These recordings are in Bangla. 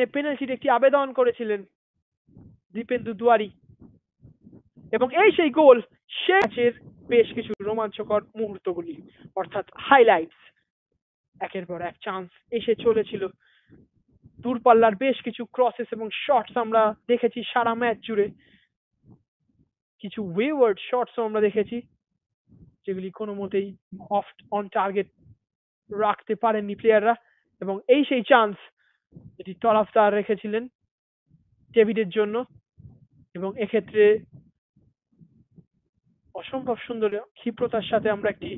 যেখানে পেনাল্টির একটি আবেদন করেছিলেন দীপেন্দু দুয়ারি, এবং এই সেই গোল সে ম্যাচের বেশ কিছু রোমাঞ্চকর মুহূর্তগুলি, অর্থাৎ হাইলাইটস। একের পর এক চান্স এসে চলেছিল, দূরপাল্লার বেশ কিছু ক্রসেস এবং শটস আমরা দেখেছি সারা ম্যাচ জুড়ে, কিছু ওয়েওয়ার্ড শটসও আমরা দেখেছি যেগুলি কোনো মতেই অফ অন টার্গেট রাখতে পারেননি প্লেয়াররা। এবং এই সেই চান্স যেটি তরফদার রেখেছিলেন ডেভিডের জন্য, এবং এক্ষেত্রে অসম্ভব সুন্দর ক্ষিপ্রতার সাথে আমরা একটি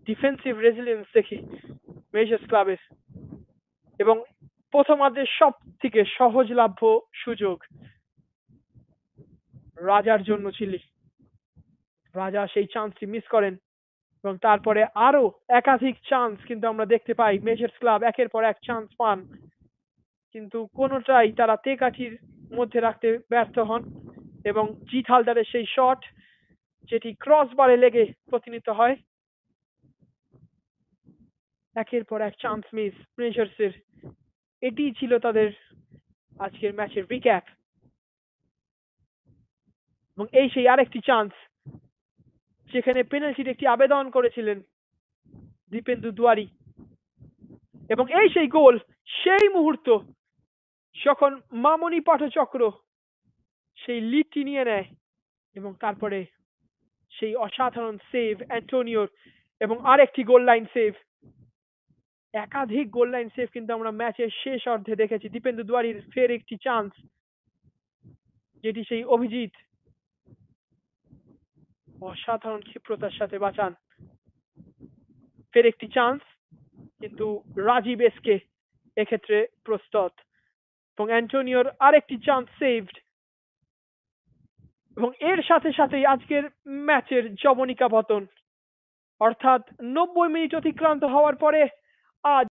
ডিফেন্সিভ রেজিলিয়েন্স দেখি মেজর্স ক্লাবের। এবং প্রথমার্ধের সব থেকে সহজলভ্য সুযোগ রাজার জন্য ছিল, রাজা সেই চান্সটি মিস করেন, এবং তারপরে আরো একাধিক চান্স কিন্তু আমরা দেখতে পাই মেজর্স ক্লাব একের পর এক চান্স পান, কিন্তু কোনোটাই তারা তেকাঠির মধ্যে রাখতে ব্যর্থ হন। এবং জিত হালদারের সেই শট যেটি ক্রস বারে লেগে প্রতিনিধিত হয়, একের পর এক চান্স মিস মেজর্সের। এটি ছিল তাদের আজকের ম্যাচের রিক্যাপ। এবং এই সেই আরেকটি চান্স যেখানে পেনাল্টির একটি আবেদন করেছিলেন দীপেন্দু দুয়ারি, এবং এই সেই গোল সেই মুহূর্ত যখন মামনি পাঠচক্র সেই লিডটি নিয়ে নেয়, এবং তারপরে সেই অসাধারণ সেভ অ্যান্টোনিওর, এবং আরেকটি গোল লাইন সেভ, একাধিক গোল লাইন সেভ কিন্তু আমরা ম্যাচের শেষ অর্ধে দেখেছি। দীপেন্দু দুয়ারির ফের একটি চান্স যেটি সেই অভিজিৎ অসাধারণ ক্ষিপ্রতার সাথে বাঁচান, ফের একটি চান্স, কিন্তু রাজীব এসকে এক্ষেত্রে প্রস্তুত, এবং অ্যান্টোনিওর আরেকটি চান্স সেভড। এবং এর সাথে সাথেই আজকের ম্যাচের জবনিকা পতন, অর্থাৎ 90 মিনিট অতিক্রান্ত হওয়ার পরে আজ